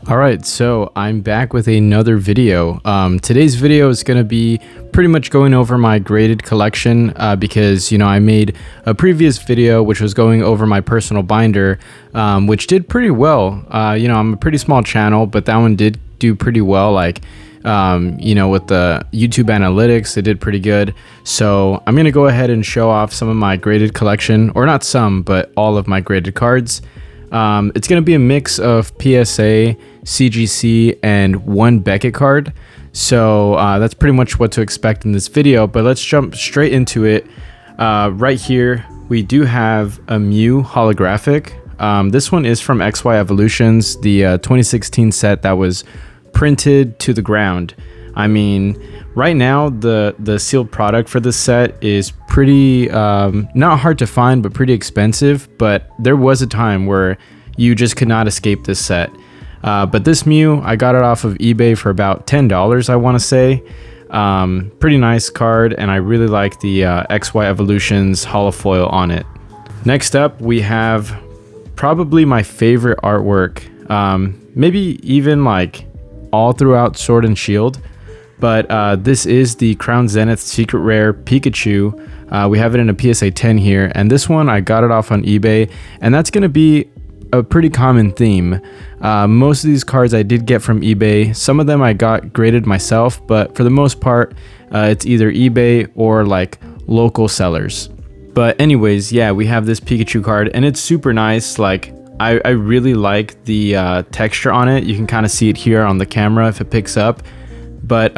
Alright, so I'm back with another video. Today's video is going to be pretty much going over my graded collection because, I made a previous video which was going over my personal binder, which did pretty well. I'm a pretty small channel, but that one did do pretty well. With the YouTube analytics, it did pretty good. So I'm going to go ahead and show off some of my graded collection, or not some, but all of my graded cards. It's going to be a mix of PSA, CGC, and one Beckett card. So that's pretty much what to expect in this video, but let's jump straight into it. Right here, we do have a Mew holographic. This one is from XY Evolutions, the 2016 set that was printed to the ground. I mean, right now, the sealed product for this set is pretty, not hard to find, but pretty expensive. But there was a time where you just could not escape this set. But this Mew, I got it off of eBay for about $10, I want to say. Pretty nice card, and I really like the XY Evolutions holofoil on it. Next up, we have probably my favorite artwork, maybe even like all throughout Sword and Shield. But this is the Crown Zenith Secret Rare Pikachu. We have it in a PSA 10 here, and this one I got it off on eBay, and that's going to be a pretty common theme. Most of these cards I did get from eBay. Some of them I got graded myself, but for the most part, it's either eBay or like local sellers. But anyways, yeah, we have this Pikachu card, and it's super nice. Like, I really like the texture on it. You can kind of see it here on the camera if it picks up. But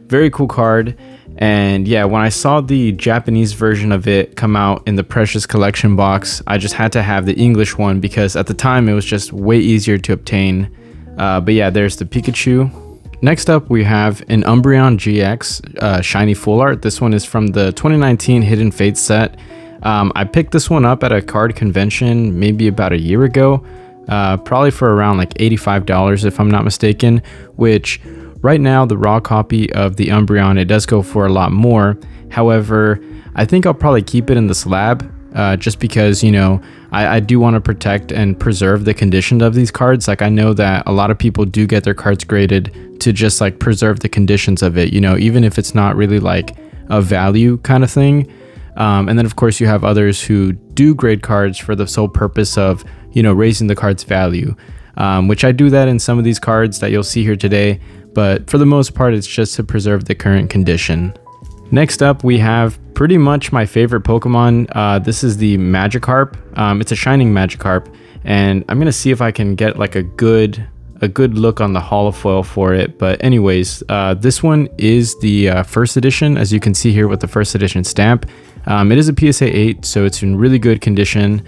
very cool card. And yeah, when I saw the Japanese version of it come out in the Precious Collection box, I just had to have the English one because at the time it was just way easier to obtain. But yeah, there's the Pikachu. Next up, we have an Umbreon GX Shiny Full Art. This one is from the 2019 Hidden Fates set. I picked this one up at a card convention maybe about a year ago, probably for around like $85 if I'm not mistaken, which right now the raw copy of the Umbreon, it does go for a lot more. However, I think I'll probably keep it in the slab just because, I do want to protect and preserve the condition of these cards. Like, I know that a lot of people do get their cards graded to just like preserve the conditions of it, even if it's not really like a value kind of thing. And then of course you have others who do grade cards for the sole purpose of, raising the card's value, which I do that in some of these cards that you'll see here today. But for the most part, it's just to preserve the current condition. Next up, we have pretty much my favorite Pokemon. This is the Magikarp. It's a Shining Magikarp, and I'm gonna see if I can get like a good look on the holofoil for it. But anyways, this one is the first edition, as you can see here with the first edition stamp. It is a PSA 8, so it's in really good condition.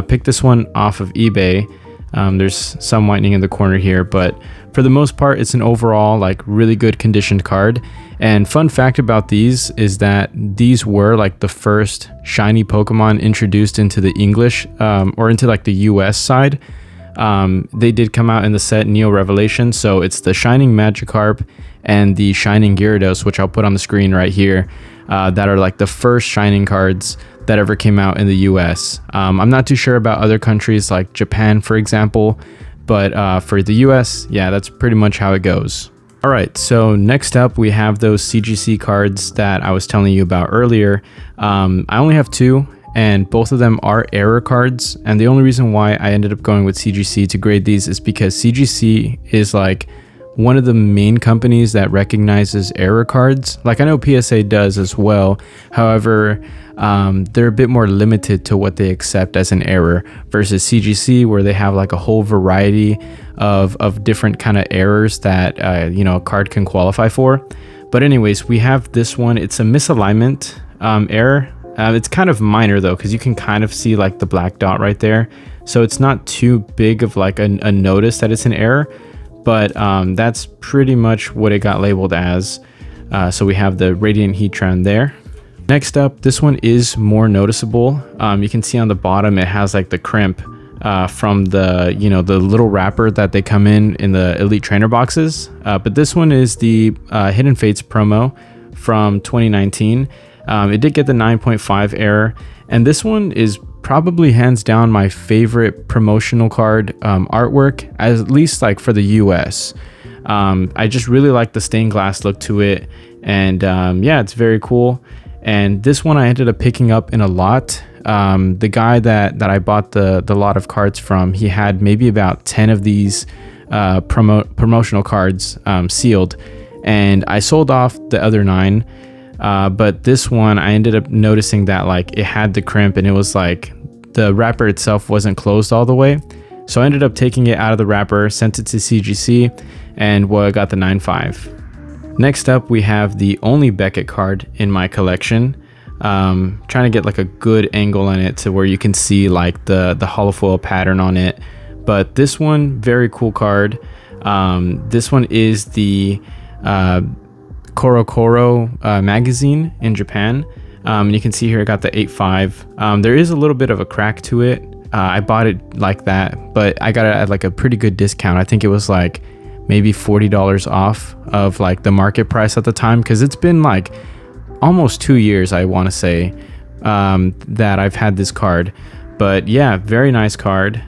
Picked this one off of eBay. There's some whitening in the corner here, but for the most part, it's an overall like really good conditioned card. And fun fact about these is that these were like the first shiny Pokemon introduced into the English or into like the US side. They did come out in the set Neo Revelation, so it's the Shining Magikarp and the Shining Gyarados, which I'll put on the screen right here, that are like the first Shining cards that ever came out in the US. I'm not too sure about other countries like Japan, for example, but for the US, yeah, that's pretty much how it goes. All right, so next up we have those CGC cards that I was telling you about earlier. I only have two, and both of them are error cards. And the only reason why I ended up going with CGC to grade these is because CGC is like one of the main companies that recognizes error cards. Like, I know PSA does as well. However, they're a bit more limited to what they accept as an error versus CGC, where they have like a whole variety of different kind of errors that, a card can qualify for. But anyways, we have this one. It's a misalignment error. It's kind of minor though, because you can kind of see like the black dot right there. So it's not too big of like a notice that it's an error. But that's pretty much what it got labeled as. So we have the Radiant Heatran there. Next up, this one is more noticeable. You can see on the bottom, it has like the crimp from the, the little wrapper that they come in the Elite Trainer boxes. But this one is the Hidden Fates promo from 2019. It did get the 9.5 error, and this one is probably hands down my favorite promotional card artwork, at least like for the US. I just really like the stained glass look to it, and yeah, it's very cool. And this one I ended up picking up in a lot. The guy that I bought the lot of cards from, he had maybe about 10 of these promotional cards sealed, and I sold off the other 9. But this one I ended up noticing that like it had the crimp, and it was like the wrapper itself wasn't closed all the way. So I ended up taking it out of the wrapper, sent it to CGC, and I got the 9.5. Next up, we have the only Beckett card in my collection. Trying to get like a good angle on it to where you can see like the holofoil pattern on it. But this one, very cool card. This one is the Coro magazine in Japan. You can see here I got the 8.5. There is a little bit of a crack to it. I bought it like that, but I got it at like a pretty good discount. I think it was like maybe $40 off of like the market price at the time, because it's been like almost 2 years, I want to say, that I've had this card. But yeah, very nice card.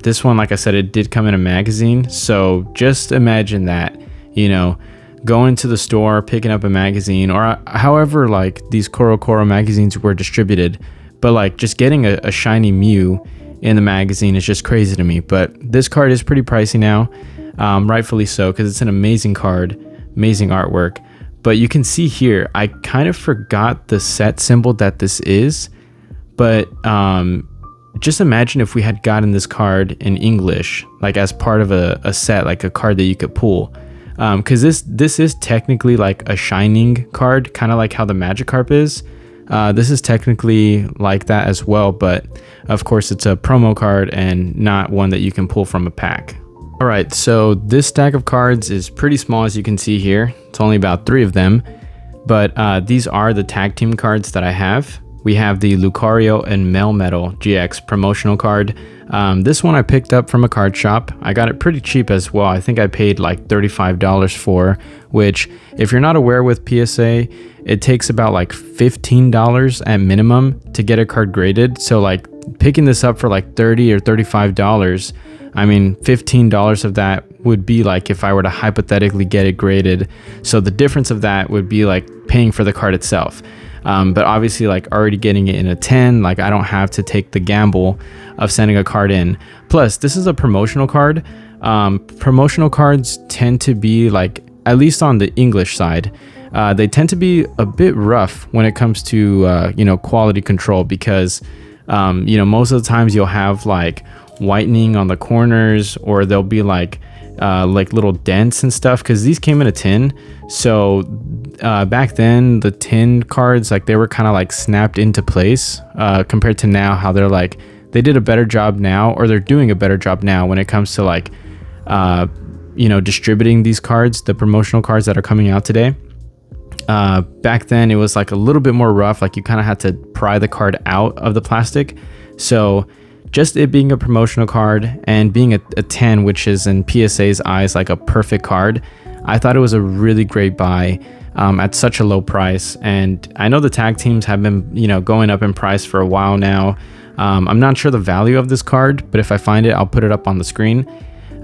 This one, like I said, it did come in a magazine, so just imagine that, you know, going to the store, picking up a magazine, or however like these Coro magazines were distributed, but like just getting a shiny Mew in the magazine is just crazy to me. But this card is pretty pricey now, rightfully so, because it's an amazing card, amazing artwork. But you can see here, I kind of forgot the set symbol that this is, but just imagine if we had gotten this card in English, like as part of a set, like a card that you could pull. Because this is technically like a shining card, kind of like how the Magikarp is. This is technically like that as well, but of course it's a promo card and not one that you can pull from a pack. All right, so this stack of cards is pretty small, as you can see here. It's only about 3 of them, but these are the tag team cards that I have. We have the Lucario and Melmetal GX promotional card. This one I picked up from a card shop. I got it pretty cheap as well. I think I paid like $35 for, which if you're not aware with PSA, it takes about like $15 at minimum to get a card graded. So like picking this up for like $30 or $35, I mean, $15 of that would be like if I were to hypothetically get it graded. So the difference of that would be like paying for the card itself. But obviously, like already getting it in a 10, like I don't have to take the gamble of sending a card in. Plus, this is a promotional card. Promotional cards tend to be like, at least on the English side, they tend to be a bit rough when it comes to, you know, quality control, because, you know, most of the times you'll have like whitening on the corners, or there'll be like little dents and stuff, because these came in a tin. So back then the tin cards, like they were kind of like snapped into place, compared to now how they're like, they did a better job now, or they're doing a better job now when it comes to like you know, distributing these cards, the promotional cards that are coming out today. Back then it was like a little bit more rough, like you kind of had to pry the card out of the plastic. So just it being a promotional card and being a 10, which is in PSA's eyes like a perfect card, I thought it was a really great buy at such a low price. And I know the tag teams have been, you know, going up in price for a while now. I'm not sure the value of this card, but if I find it, I'll put it up on the screen.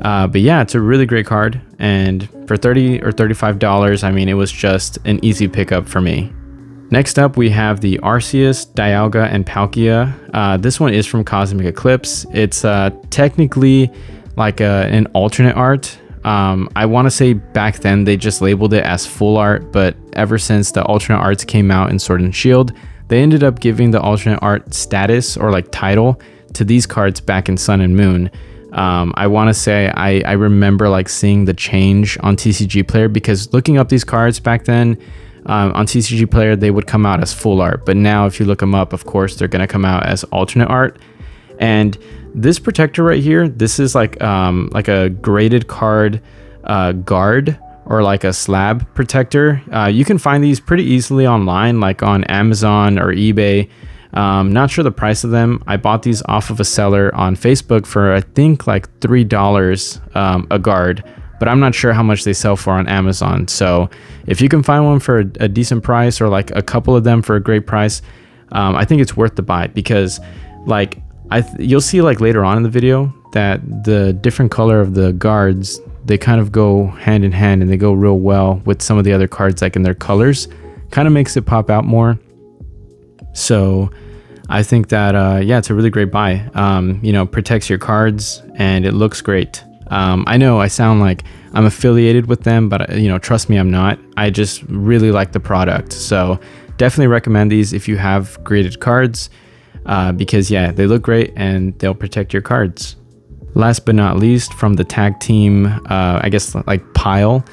But yeah, it's a really great card, and for $30 or $35, I mean, it was just an easy pickup for me. Next up, we have the Arceus, Dialga, and Palkia. This one is from Cosmic Eclipse. It's technically like an alternate art. I want to say back then they just labeled it as full art, but ever since the alternate arts came out in Sword and Shield, they ended up giving the alternate art status, or like title, to these cards back in Sun and Moon. I want to say I remember like seeing the change on TCG Player, because looking up these cards back then, on TCG Player, they would come out as full art, but now if you look them up, of course they're going to come out as alternate art. And this protector right here, this is like a graded card guard, or like a slab protector. You can find these pretty easily online, like on Amazon or eBay. Not sure the price of them. I bought these off of a seller on Facebook for I think like $3 a guard, but I'm not sure how much they sell for on Amazon. So if you can find one for a decent price, or like a couple of them for a great price, I think it's worth the buy, because like you'll see like later on in the video that the different color of the guards, they kind of go hand in hand, and they go real well with some of the other cards, like in their colors, kind of makes it pop out more. So I think that yeah, it's a really great buy. You know, protects your cards and it looks great. I know I sound like I'm affiliated with them, but you know, trust me, I'm not. I just really like the product. So definitely recommend these if you have graded cards, because yeah, they look great and they'll protect your cards. Last but not least, from the tag team, I guess like pile,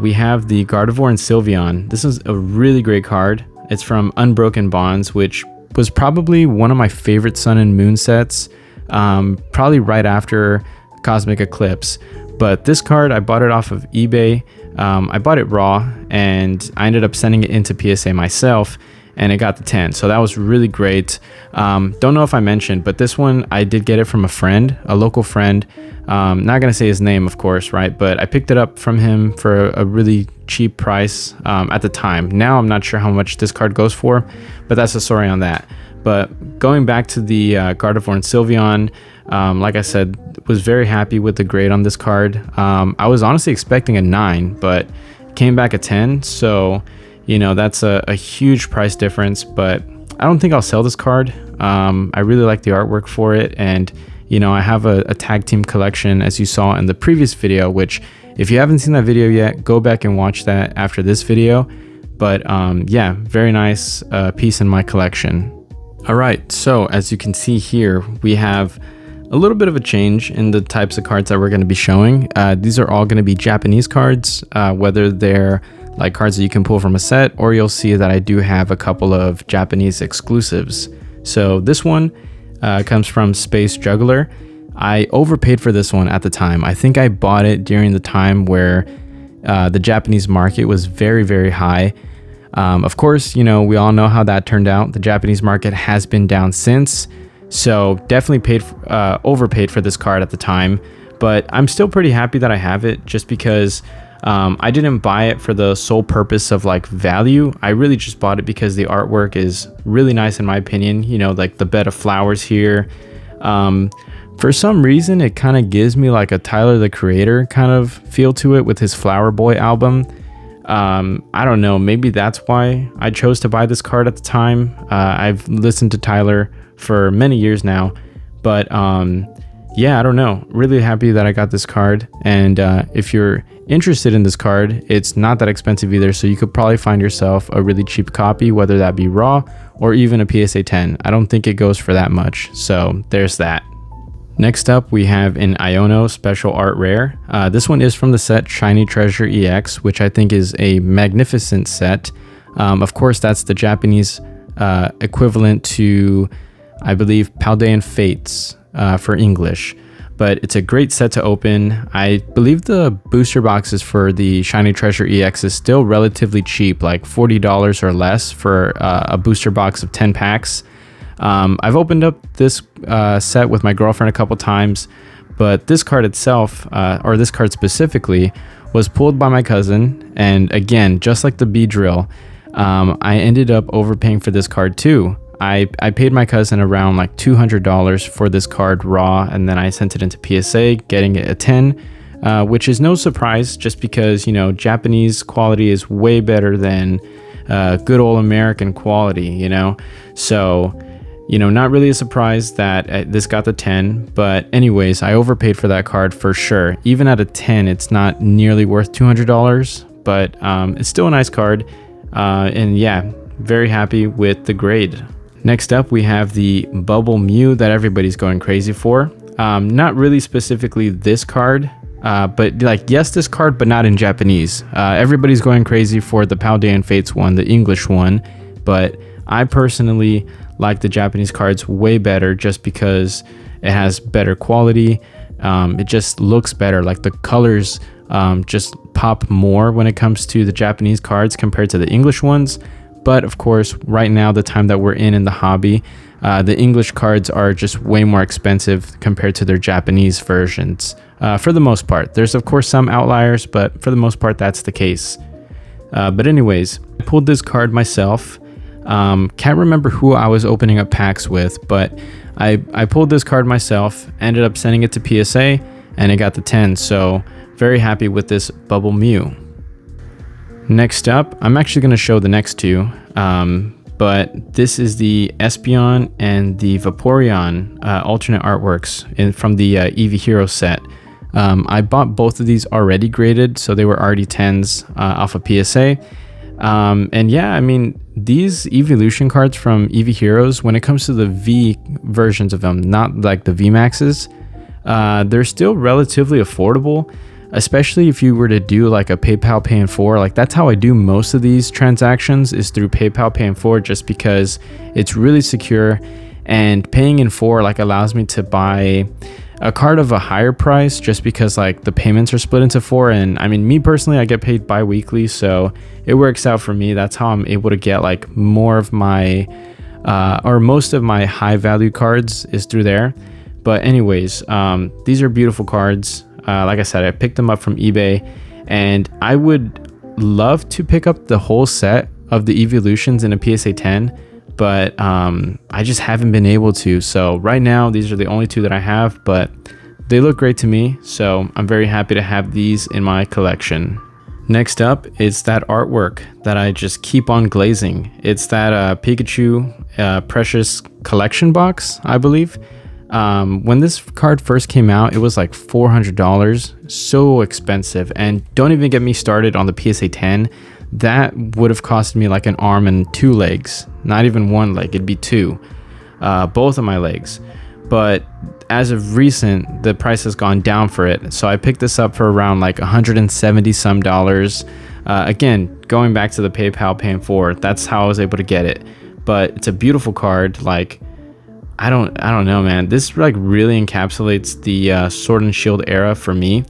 we have the Gardevoir and Sylveon. This is a really great card. It's from Unbroken Bonds, which was probably one of my favorite Sun and Moon sets, probably right after Cosmic Eclipse. But this card, I bought it off of eBay. I bought it raw, and I ended up sending it into PSA myself, and it got the 10. So that was really great. Don't know if I mentioned, but this one I did get it from a friend, a local friend. Not gonna say his name, of course, right? But I picked it up from him for a really cheap price at the time. Now I'm not sure how much this card goes for, but that's the story on that. But going back to the Gardevoir and Sylveon, like I said, was very happy with the grade on this card. I was honestly expecting a 9, but came back a 10. So, you know, that's a huge price difference, but I don't think I'll sell this card. I really like the artwork for it. And, you know, I have a tag team collection, as you saw in the previous video, which if you haven't seen that video yet, go back and watch that after this video. But yeah, very nice piece in my collection. All right, so as you can see here, we have a little bit of a change in the types of cards that we're going to be showing. These are all going to be Japanese cards, whether they're like cards that you can pull from a set, or you'll see that I do have a couple of Japanese exclusives. So this one comes from Space Juggler. I overpaid for this one at the time. I think I bought it during the time where the Japanese market was very, very high. Of course, you know, we all know how that turned out. The Japanese market has been down since, so definitely overpaid for this card at the time, but I'm still pretty happy that I have it, just because I didn't buy it for the sole purpose of like value. I really just bought it because the artwork is really nice in my opinion. You know, like the bed of flowers here. For some reason, it kind of gives me like a Tyler the Creator kind of feel to it with his Flower Boy album. I don't know, maybe that's why I chose to buy this card at the time. I've listened to Tyler for many years now, but yeah, I don't know, really happy that I got this card. And if you're interested in this card, it's not that expensive either, so you could probably find yourself a really cheap copy, whether that be raw or even a PSA 10. I don't think it goes for that much, so there's that. Next up, we have an Iono Special Art Rare. This one is from the set Shiny Treasure EX, which I think is a magnificent set. Of course, that's the Japanese equivalent to, I believe, Paldean Fates for English. But it's a great set to open. I believe the booster boxes for the Shiny Treasure EX is still relatively cheap, like $40 or less for a booster box of 10 packs. I've opened up this set with my girlfriend a couple times, but this card itself, or this card specifically, was pulled by my cousin. And again, just like the B drill, I ended up overpaying for this card too. I paid my cousin around like $200 for this card raw, and then I sent it into PSA, getting it a 10, which is no surprise, just because, you know, Japanese quality is way better than good old American quality, you know. So, you know, not really a surprise that this got the 10, but anyways, I overpaid for that card for sure. Even at a 10, it's not nearly worth $200, but it's still a nice card, and yeah, very happy with the grade. Next up, we have the Bubble Mew that everybody's going crazy for. Not really specifically this card, but like, yes, this card, but not in Japanese. Everybody's going crazy for the Paldean Fates one, the English one, but I personally like the Japanese cards way better, just because it has better quality. It just looks better. Like the colors just pop more when it comes to the Japanese cards compared to the English ones. But of course, right now, the time that we're in the hobby, the English cards are just way more expensive compared to their Japanese versions. for the most part. There's of course some outliers, but for the most part that's the case. But anyways, I pulled this card myself. Can't remember who I was opening up packs with, but I pulled this card myself, ended up sending it to PSA, and it got the 10, so very happy with this Bubble Mew. Next up, I'm actually going to show the next two, but this is the Espeon and the Vaporeon alternate artworks from the Eevee Hero set. I bought both of these already graded, so they were already 10s off of PSA. And yeah, I mean, these evolution cards from Eevee Heroes, when it comes to the V versions of them, not like the Vmaxes, they're still relatively affordable, especially if you were to do like a PayPal Pay in 4. Like that's how I do most of these transactions, is through PayPal Pay in 4, just because it's really secure, and paying in 4 like allows me to buy a card of a higher price, just because like the payments are split into 4. And I mean, me personally, I get paid bi-weekly, so it works out for me. That's how I'm able to get like more of my or most of my high value cards is through there. But anyways, these are beautiful cards. Like I said, I picked them up from eBay, and I would love to pick up the whole set of the evolutions in a PSA 10, but I just haven't been able to. So right now, these are the only two that I have, but they look great to me, so I'm very happy to have these in my collection. Next up is that artwork that I just keep on glazing. It's that Pikachu Precious Collection box, I believe. When this card first came out, it was like $400, so expensive. And don't even get me started on the PSA 10. That would have cost me like an arm and 2 legs, not even 1 leg, it'd be 2, both of my legs. But as of recent, the price has gone down for it, so I picked this up for around like 170 some dollars. Again, going back to the PayPal Pay in 4, that's how I was able to get it. But it's a beautiful card. Like, I don't know, man. This like really encapsulates the Sword and Shield era for me.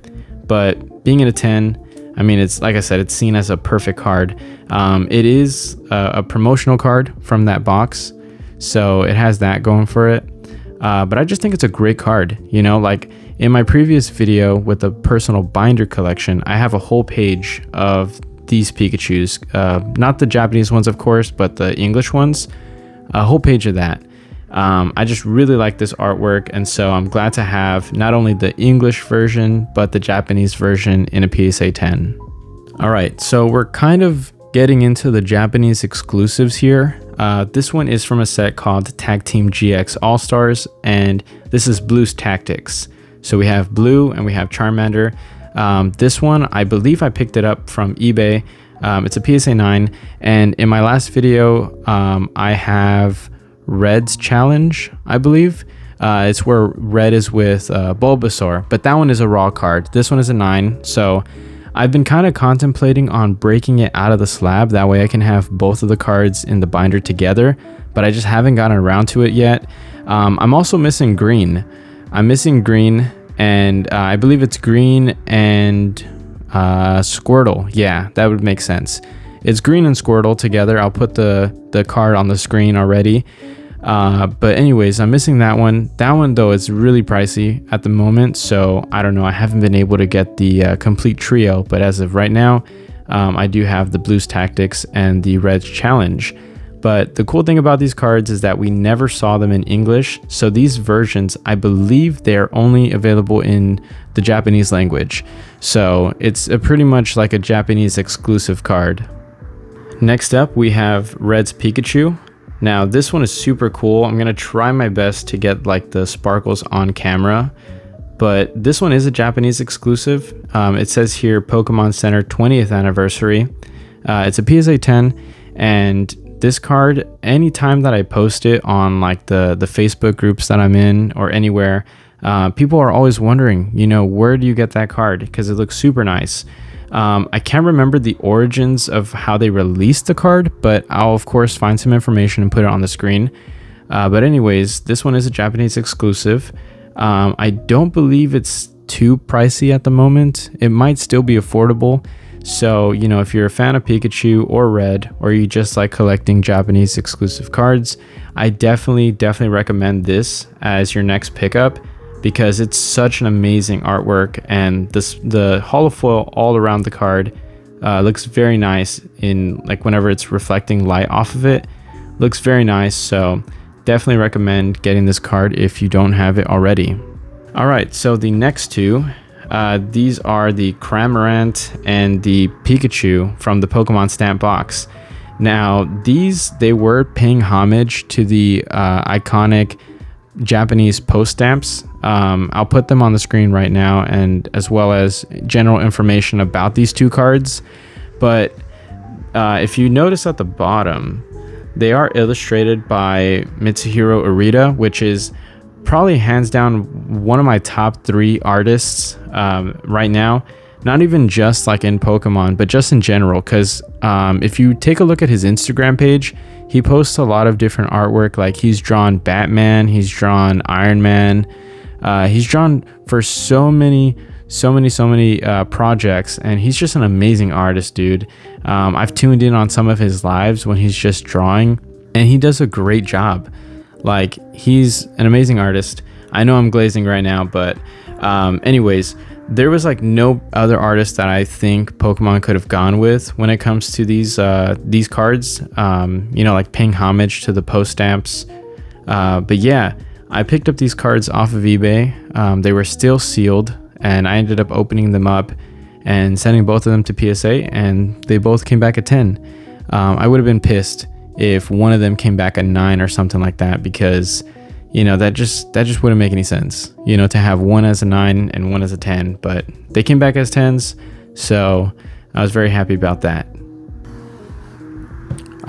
But being in a 10, I mean, it's like I said, it's seen as a perfect card. It is a promotional card from that box, so it has that going for it. But I just think it's a great card. You know, like in my previous video with the personal binder collection, I have a whole page of these Pikachus, not the Japanese ones, of course, but the English ones, a whole page of that. I just really like this artwork, and so I'm glad to have not only the English version but the Japanese version in a PSA 10. Alright, so we're kind of getting into the Japanese exclusives here. This one is from a set called Tag Team GX All-Stars, and this is Blue's Tactics. So we have Blue and we have Charmander. This one, I believe I picked it up from eBay. It's a PSA 9, and in my last video, I have Red's Challenge, I believe. It's where Red is with Bulbasaur, but that one is a raw card. This one is a 9, so I've been kind of contemplating on breaking it out of the slab. That way I can have both of the cards in the binder together, but I just haven't gotten around to it yet. I'm also missing green. I'm missing green, and I believe it's green and Squirtle. Yeah, that would make sense. It's green and Squirtle together. I'll put the card on the screen already. But anyways, I'm missing that one. That one though is really pricey at the moment, so I don't know. I haven't been able to get the complete trio, but as of right now, I do have the Blue's Tactics and the Red's Challenge. But the cool thing about these cards is that we never saw them in English, so these versions, I believe they're only available in the Japanese language. So it's pretty much like a Japanese exclusive card. Next up, we have Red's Pikachu. Now this one is super cool. I'm gonna try my best to get like the sparkles on camera, but this one is a Japanese exclusive. It says here Pokemon Center 20th anniversary. It's a PSA 10, and this card, anytime that I post it on like the Facebook groups that I'm in or anywhere, people are always wondering, you know, where do you get that card? Because it looks super nice. I can't remember the origins of how they released the card, but I'll of course find some information and put it on the screen. But anyways, this one is a Japanese exclusive. I don't believe it's too pricey at the moment. It might still be affordable. So, you know, if you're a fan of Pikachu or Red, or you just like collecting Japanese exclusive cards, I definitely recommend this as your next pickup. because it's such an amazing artwork, and the holofoil all around the card looks very nice in like whenever it's reflecting light off of it. Looks very nice, so definitely recommend getting this card if you don't have it already. All right, so the next two, these are the Cramorant and the Pikachu from the Pokemon stamp box. Now they were paying homage to the iconic Japanese post stamps. I'll put them on the screen right now, and as well as general information about these two cards. But if you notice at the bottom, they are illustrated by Mitsuhiro Arita, which is probably hands down one of my top 3 artists right now. Not even just like in Pokemon, but just in general, because if you take a look at his Instagram page, he posts a lot of different artwork. Like he's drawn Batman, he's drawn Iron Man, he's drawn for so many projects, and he's just an amazing artist, dude. I've tuned in on some of his lives when he's just drawing, and he does a great job. Like, he's an amazing artist. I know I'm glazing right now, but anyways, there was like no other artist that I think Pokemon could have gone with when it comes to these cards, you know, like paying homage to the post stamps. But yeah, I picked up these cards off of eBay. They were still sealed, and I ended up opening them up and sending both of them to PSA, and they both came back a 10. I would have been pissed if one of them came back a 9 or something like that, because you know, that just wouldn't make any sense, you know, to have one as a 9 and one as a 10, but they came back as 10s, so I was very happy about that.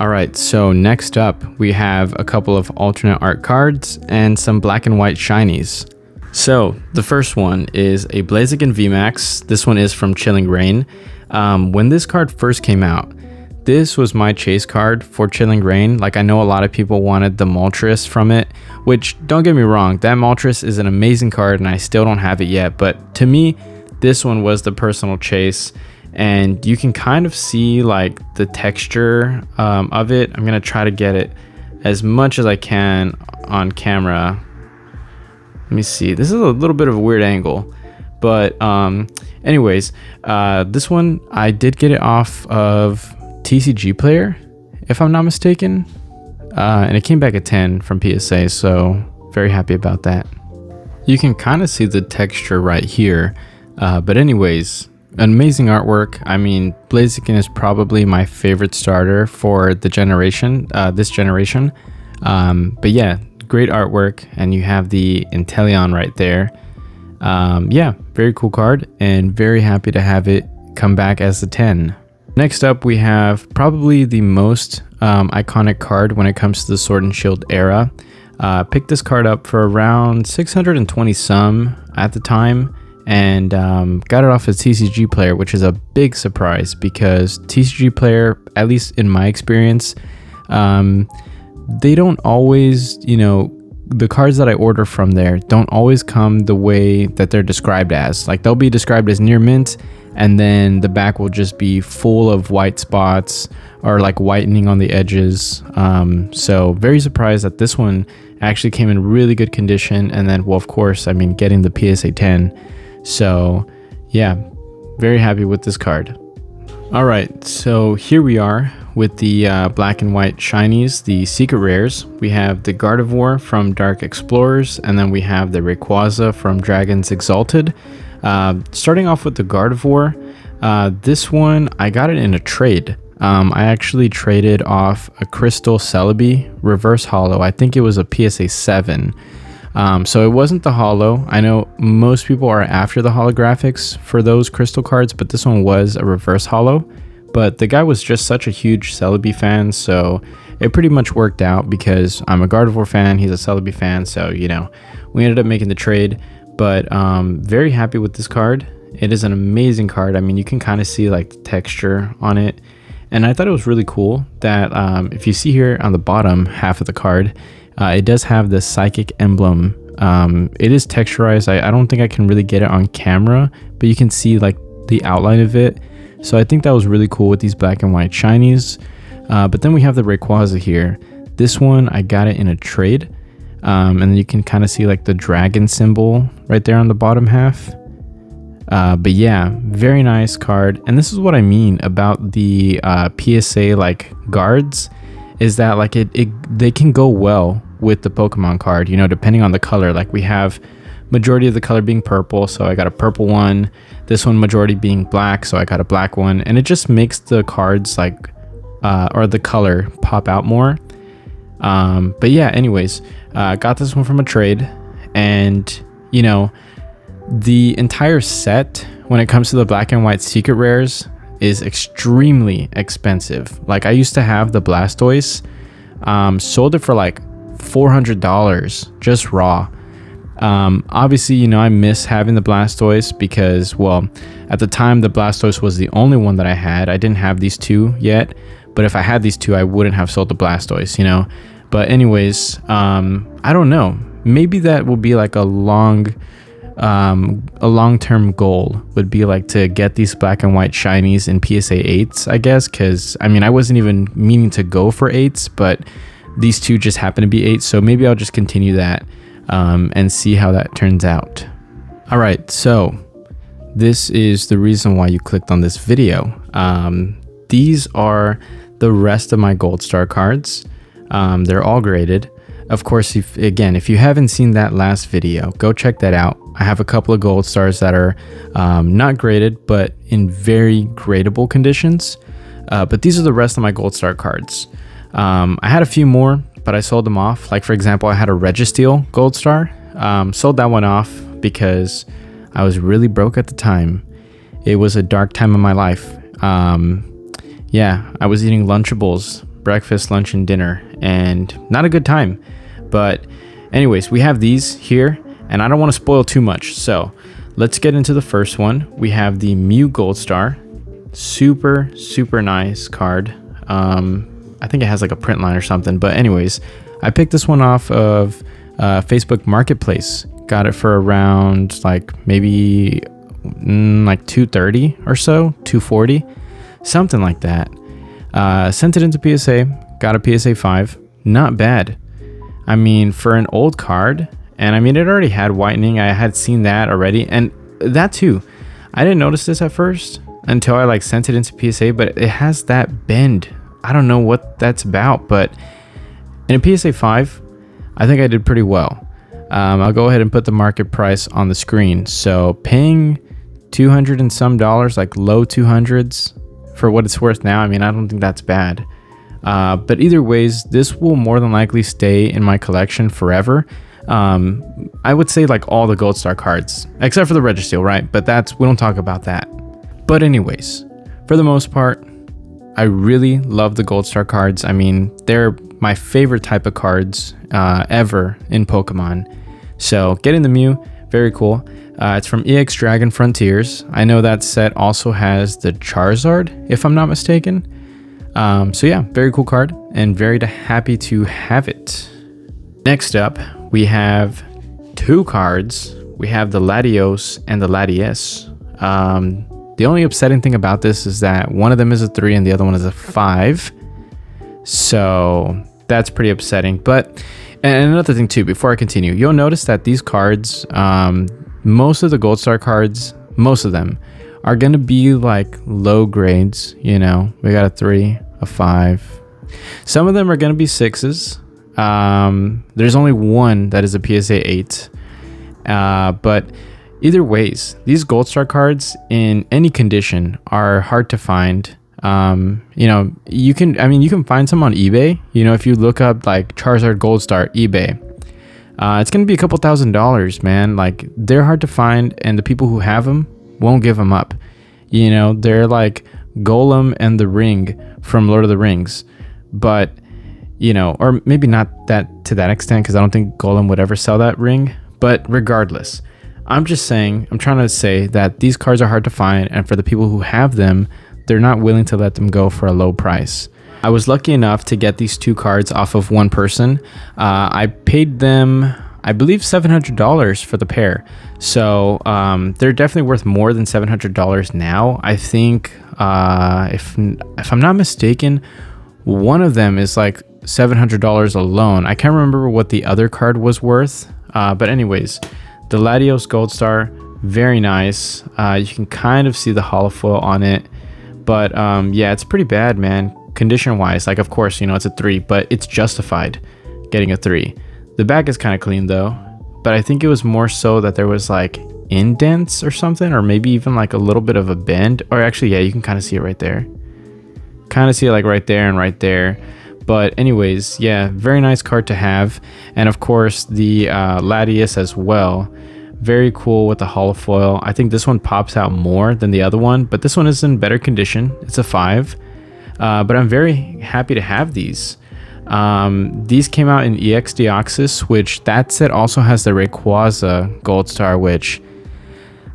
All right, so next up we have a couple of alternate art cards and some black and white shinies. So the first one is a Blaziken Vmax. This one is from Chilling Reign. When this card first came out, this was my chase card for Chilling Reign. Like, I know a lot of people wanted the Moltres from it, which, don't get me wrong, that Moltres is an amazing card and I still don't have it yet, but to me, this one was the personal chase, and you can kind of see like the texture of it. I'm gonna try to get it as much as I can on camera. Let me see, this is a little bit of a weird angle, but anyways, this one I did get it off of TCG Player, if I'm not mistaken, and it came back a 10 from PSA, so very happy about that. You can kind of see the texture right here, but anyways, amazing artwork. I mean, Blaziken is probably my favorite starter for the generation, this generation, but yeah, great artwork, and you have the Inteleon right there. Yeah, very cool card, and very happy to have it come back as a 10. Next up, we have probably the most iconic card when it comes to the Sword and Shield era. Picked this card up for around 620 some at the time, and got it off of TCG Player, which is a big surprise because TCG Player, at least in my experience, they don't always, you know, the cards that I order from there don't always come the way that they're described as. Like, they'll be described as near mint, and then the back will just be full of white spots or like whitening on the edges. So very surprised that this one actually came in really good condition, and then, well, of course, I mean, getting the PSA 10. So yeah, very happy with this card. All right, so here we are with the black and white shinies, the secret rares. We have the Gardevoir from Dark Explorers, and then we have the Rayquaza from Dragons Exalted. Starting off with the Gardevoir, this one I got it in a trade. I actually traded off a Crystal Celebi reverse holo. I think it was a PSA 7. So it wasn't the holo. I know most people are after the holographics for those crystal cards, but this one was a reverse holo. But the guy was just such a huge Celebi fan, so it pretty much worked out because I'm a Gardevoir fan, he's a Celebi fan, so, you know, we ended up making the trade. But very happy with this card. It is an amazing card. I mean, you can kind of see like the texture on it, and I thought it was really cool that if you see here on the bottom half of the card, it does have the psychic emblem. It is texturized. I don't think I can really get it on camera, but you can see like the outline of it. So I think that was really cool with these black and white shinies. But then we have the Rayquaza here. This one, I got it in a trade. And then you can kind of see like the dragon symbol right there on the bottom half. But yeah, very nice card. And this is what I mean about the PSA like guards, is that like they can go well with the Pokemon card, you know, depending on the color. Like we have majority of the color being purple, so I got a purple one. This one majority being black, so I got a black one. And it just makes the cards like or the color pop out more. But yeah, anyways, got this one from a trade. And you know, the entire set when it comes to the black and white secret rares is extremely expensive. Like I used to have the Blastoise, sold it for like $400 just raw. Obviously, you know, I miss having the Blastoise because, well, at the time the Blastoise was the only one that I had. I didn't have these two yet, but if I had these two, I wouldn't have sold the Blastoise, you know. But anyways, I don't know, maybe that will be like a long-term goal, would be like to get these black and white shinies in PSA 8s, I guess, because I mean I wasn't even meaning to go for 8s, but these two just happen to be 8s, so maybe I'll just continue that and see how that turns out. All right, so this is the reason why you clicked on this video. These are the rest of my gold star cards. They're all graded. Of course, if you haven't seen that last video, go check that out. I have a couple of gold stars that are not graded, but in very gradable conditions. But these are the rest of my gold star cards. I had a few more, but I sold them off. Like for example, I had a Registeel gold star. Sold that one off because I was really broke at the time. It was a dark time in my life. Yeah, I was eating Lunchables, breakfast, lunch, and dinner, and not a good time. But anyways, we have these here, and I don't want to spoil too much, so let's get into the first one. We have the Mew Gold Star. Super nice card. I think it has like a print line or something, but anyways, I picked this one off of Facebook Marketplace. Got it for around like maybe like $230 or so, $240, something like that. Sent it into PSA, got a PSA 5. Not bad. I mean, for an old card, and I mean, it already had whitening. I had seen that already, and that too. I didn't notice this at first until I like sent it into PSA, but it has that bend. I don't know what that's about, but in a PSA 5, I think I did pretty well. I'll go ahead and put the market price on the screen. So paying $200 and some, like low 200s for what it's worth now, I mean, I don't think that's bad. But either ways, this will more than likely stay in my collection forever. I would say like all the gold star cards, except for the Registeel, right? But we don't talk about that. But anyways, for the most part, I really love the gold star cards. I mean, they're my favorite type of cards ever in Pokemon. So getting the Mew, very cool. It's from EX Dragon Frontiers. I know that set also has the Charizard, if I'm not mistaken. So yeah, very cool card, and very happy to have it. Next up, we have two cards. We have the Latios and the Latias. The only upsetting thing about this is that one of them is a 3 and the other one is a 5. So that's pretty upsetting. But, and another thing too, before I continue, you'll notice that these cards, most of the gold star cards, most of them are going to be like low grades. You know, we got a 3, a 5. Some of them are going to be 6s. There's only one that is a PSA 8. But either ways, these gold star cards in any condition are hard to find. You know, you can find some on eBay. You know, if you look up like Charizard Gold Star eBay, it's going to be a couple $1,000s, man. Like, they're hard to find, and the people who have them won't give them up. You know, they're like Golem and the Ring from Lord of the Rings. But, you know, or maybe not that to that extent, because I don't think Golem would ever sell that ring. But regardless, I'm trying to say that these cards are hard to find, and for the people who have them, they're not willing to let them go for a low price. I was lucky enough to get these two cards off of one person. I paid them, I believe, $700 for the pair. So they're definitely worth more than $700 now. I think, if I'm not mistaken, one of them is like $700 alone. I can't remember what the other card was worth, but anyways, the Latios Gold Star, very nice. You can kind of see the holofoil on it, but yeah, it's pretty bad, man. Condition wise, like, of course, you know, it's a 3, but it's justified getting a 3. The back is kind of clean though, but I think it was more so that there was like indents or something, or maybe even like a little bit of a bend. Or actually, yeah, you can kind of see it right there. Kind of see it like right there and right there. But anyways, yeah, very nice card to have. And of course the Latios as well, very cool with the holofoil. I think this one pops out more than the other one, but this one is in better condition. It's a 5, but I'm very happy to have these. These came out in EX Deoxys, which that set also has the Rayquaza Gold Star, which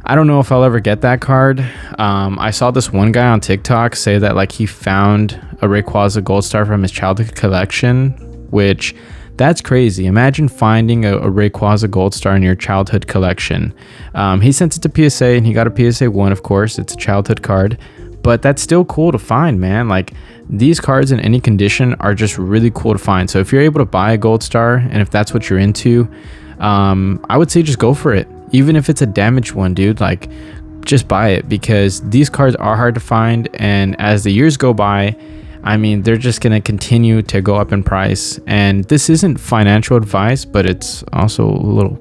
I don't know if I'll ever get that card. I saw this one guy on TikTok say that like he found a Rayquaza Gold Star from his childhood collection, which that's crazy. Imagine finding a Rayquaza Gold Star in your childhood collection. He sent it to PSA and he got a PSA 1, of course. It's a childhood card, but that's still cool to find, man. Like, these cards in any condition are just really cool to find. So if you're able to buy a Gold Star, and if that's what you're into, I would say just go for it. Even if it's a damaged one, dude, like, just buy it, because these cards are hard to find, and as the years go by, I mean, they're just gonna continue to go up in price. And this isn't financial advice, but it's also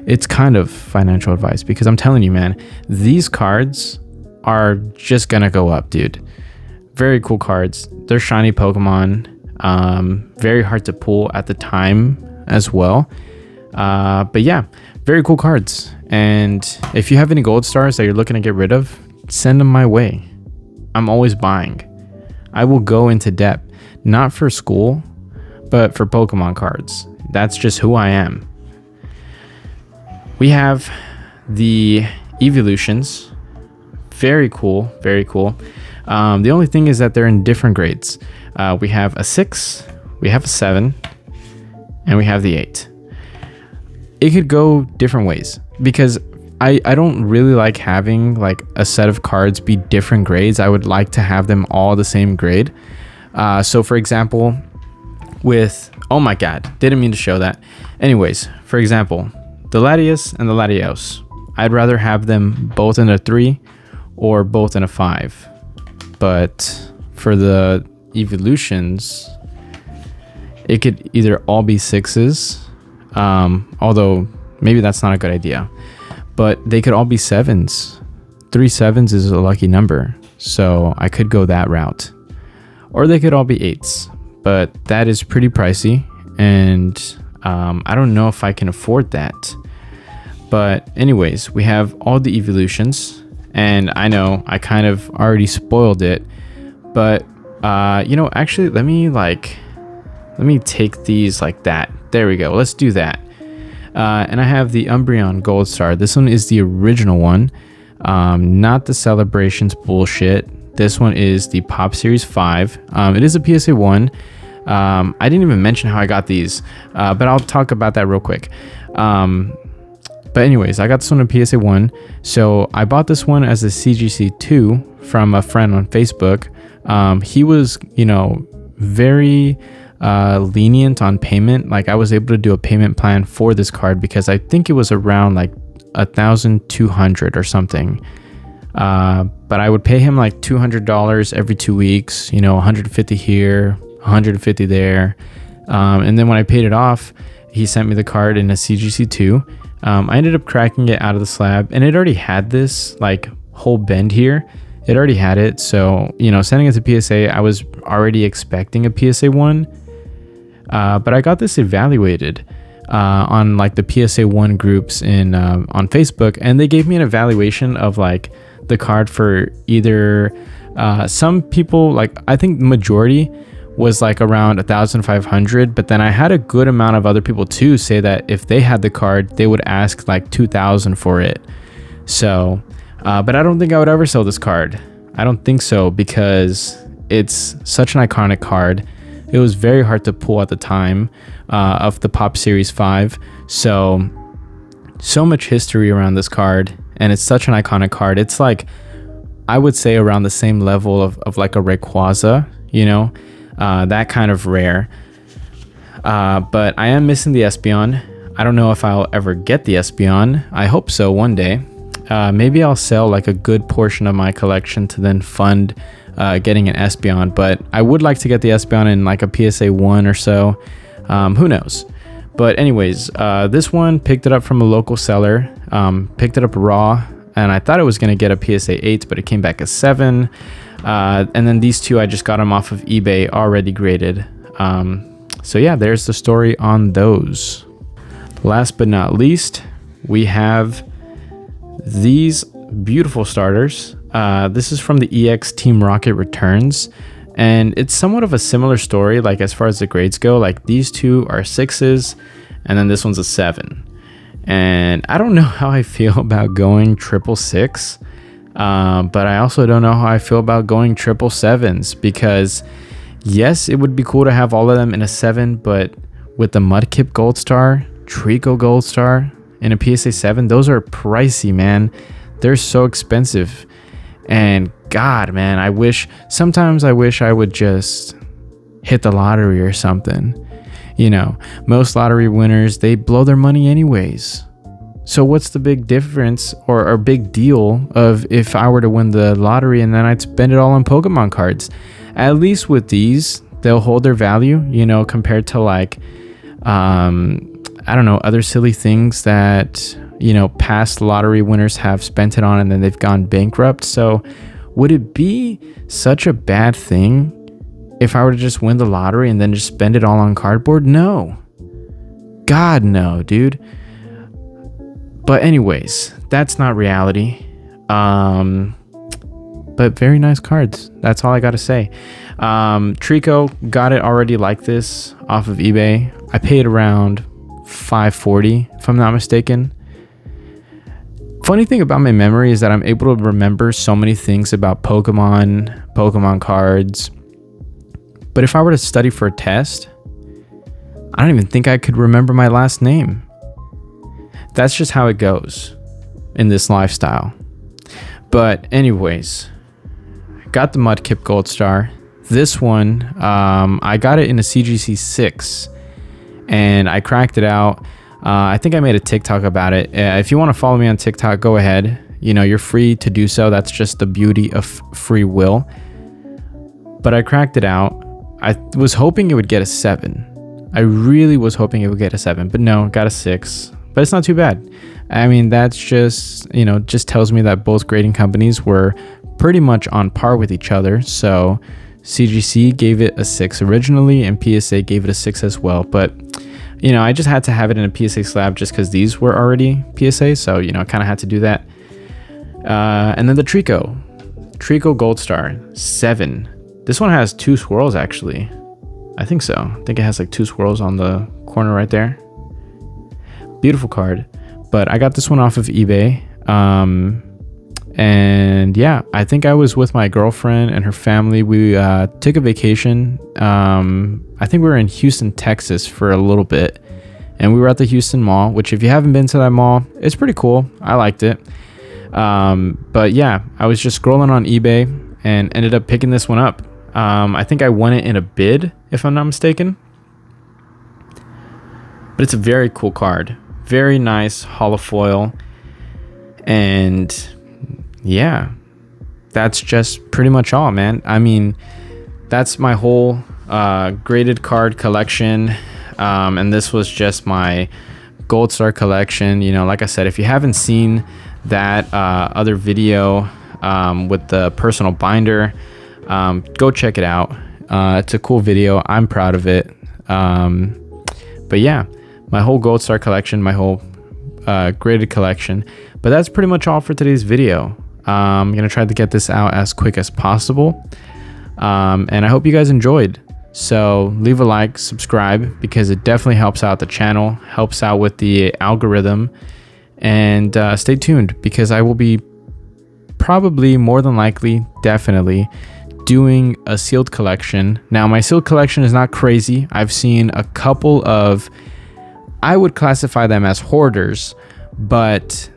it's kind of financial advice, because I'm telling you, man, these cards are just gonna go up, dude. Very cool cards. They're shiny Pokemon, very hard to pull at the time as well. But yeah, very cool cards. And if you have any Gold Stars that you're looking to get rid of, send them my way. I'm always buying. I will go into depth, not for school, but for Pokemon cards. That's just who I am. We have the evolutions. Very cool, very cool. The only thing is that they're in different grades. We have a 6, we have a 7, and we have the 8. It could go different ways, because I don't really like having like a set of cards be different grades. I would like to have them all the same grade. So for example, with, oh my god, didn't mean to show that. Anyways, for example, the Latios and the Latios, I'd rather have them both in a 3 or both in a 5. But for the evolutions, it could either all be 6s, although maybe that's not a good idea, but they could all be 7s. 3 7s is a lucky number, so I could go that route. Or they could all be 8s, but that is pretty pricey, and I don't know if I can afford that. But anyways, we have all the evolutions, and I know I kind of already spoiled it, but you know, actually let me take these like that. There we go, let's do that. And I have the Umbreon Gold Star. This one is the original one, not the Celebrations bullshit. This one is the Pop Series 5. It is a PSA 1. I didn't even mention how I got these, but I'll talk about that real quick. But anyways, I got this one in PSA 1. So I bought this one as a CGC 2 from a friend on Facebook. He was, you know, very lenient on payment. Like, I was able to do a payment plan for this card because I think it was around like 1,200 or something. But I would pay him like $200 every 2 weeks, you know, 150 here, 150 there. And then when I paid it off, he sent me the card in a CGC 2. I ended up cracking it out of the slab, and it already had this like whole bend here. It already had it. So, you know, sending it to PSA, I was already expecting a PSA 1. But I got this evaluated on like the PSA 1 groups in on Facebook, and they gave me an evaluation of like the card for either some people, like I think the majority was like around 1,500, but then I had a good amount of other people too say that if they had the card, they would ask like 2,000 for it. So but I don't think I would ever sell this card. I don't think so, because it's such an iconic card. It was very hard to pull at the time of the Pop Series 5. So much history around this card, and it's such an iconic card. It's like, I would say around the same level of like a Rayquaza, you know. that kind of rare. But I am missing the Espeon. I don't know if I'll ever get the Espeon. I hope so one day. Maybe I'll sell like a good portion of my collection to then fund getting an Espeon, but I would like to get the Espeon in like a PSA 1 or so. Who knows? But anyways, this one, picked it up from a local seller, picked it up raw, and I thought it was going to get a PSA 8, but it came back as 7. And then these two, I just got them off of eBay already graded. So yeah, there's the story on those. Last but not least, we have these beautiful starters. This is from the EX Team Rocket Returns, and it's somewhat of a similar story, like as far as the grades go. Like these two are 6s, and then this one's a 7. And I don't know how I feel about going 666, but I also don't know how I feel about going 777s, because yes, it would be cool to have all of them in a 7, but with the Mudkip Gold Star, Trico Gold Star, and a PSA 7, those are pricey, man. They're so expensive. And God, man, sometimes I wish I would just hit the lottery or something. You know, most lottery winners, they blow their money anyways. So what's the big difference or big deal of if I were to win the lottery and then I'd spend it all on Pokemon cards? At least with these, they'll hold their value, you know, compared to like, I don't know, other silly things that, you know, past lottery winners have spent it on and then they've gone bankrupt. So would it be such a bad thing if I were to just win the lottery and then just spend it all on cardboard? No. God, no, dude. But anyways, that's not reality. But very nice cards. That's all I gotta say. Trico, got it already like this off of eBay. I paid around $540 if I'm not mistaken. Funny thing about my memory is that I'm able to remember so many things about Pokemon cards. But if I were to study for a test, I don't even think I could remember my last name. That's just how it goes in this lifestyle. But anyways, got the Mudkip Gold Star. This one, I got it in a CGC 6 and I cracked it out. I think I made a TikTok about it. If you want to follow me on TikTok, go ahead. You know, you're free to do so. That's just the beauty of free will. But I cracked it out. I was hoping it would get a 7. I really was hoping it would get a 7, but no, got a 6. But it's not too bad. I mean, that's just, you know, just tells me that both grading companies were pretty much on par with each other. So CGC gave it a 6 originally and PSA gave it a 6 as well. But, you know, I just had to have it in a PSA slab just because these were already PSA. So, you know, I kind of had to do that. And then the Trico Gold Star 7. This one has 2 swirls actually. I think so. I think it has like 2 swirls on the corner right there. Beautiful card. But I got this one off of eBay. And yeah, I think I was with my girlfriend and her family. We took a vacation. I think we were in Houston, Texas for a little bit. And we were at the Houston Mall, which if you haven't been to that mall, it's pretty cool. I liked it. But yeah, I was just scrolling on eBay and ended up picking this one up. I think I won it in a bid, if I'm not mistaken. But it's a very cool card. Very nice holofoil. And yeah, that's just pretty much all, man. I mean, that's my whole graded card collection. And this was just my Gold Star collection. You know, like I said, if you haven't seen that other video with the personal binder, go check it out. It's a cool video. I'm proud of it. But yeah, my whole Gold Star collection, my whole graded collection. But that's pretty much all for today's video. I'm gonna try to get this out as quick as possible, and I hope you guys enjoyed. So leave a like, subscribe, because it definitely helps out the channel, helps out with the algorithm, and stay tuned because I will be probably, more than likely, definitely doing a sealed collection. Now my sealed collection is not crazy. I've seen a couple of, I would classify them as hoarders, but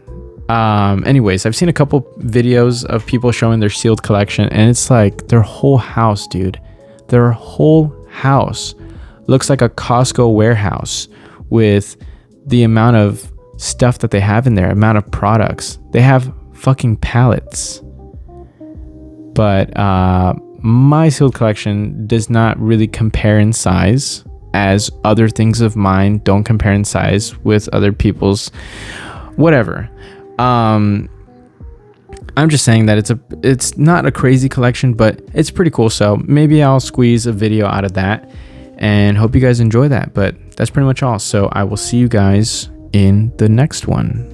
anyways, I've seen a couple videos of people showing their sealed collection and it's like their whole house, dude. Their whole house looks like a Costco warehouse with the amount of stuff that they have in there, amount of products. They have fucking pallets. But my sealed collection does not really compare in size, as other things of mine don't compare in size with other people's. Whatever. I'm just saying that it's not a crazy collection, but it's pretty cool. So maybe I'll squeeze a video out of that, and hope you guys enjoy that. But that's pretty much all. So I will see you guys in the next one.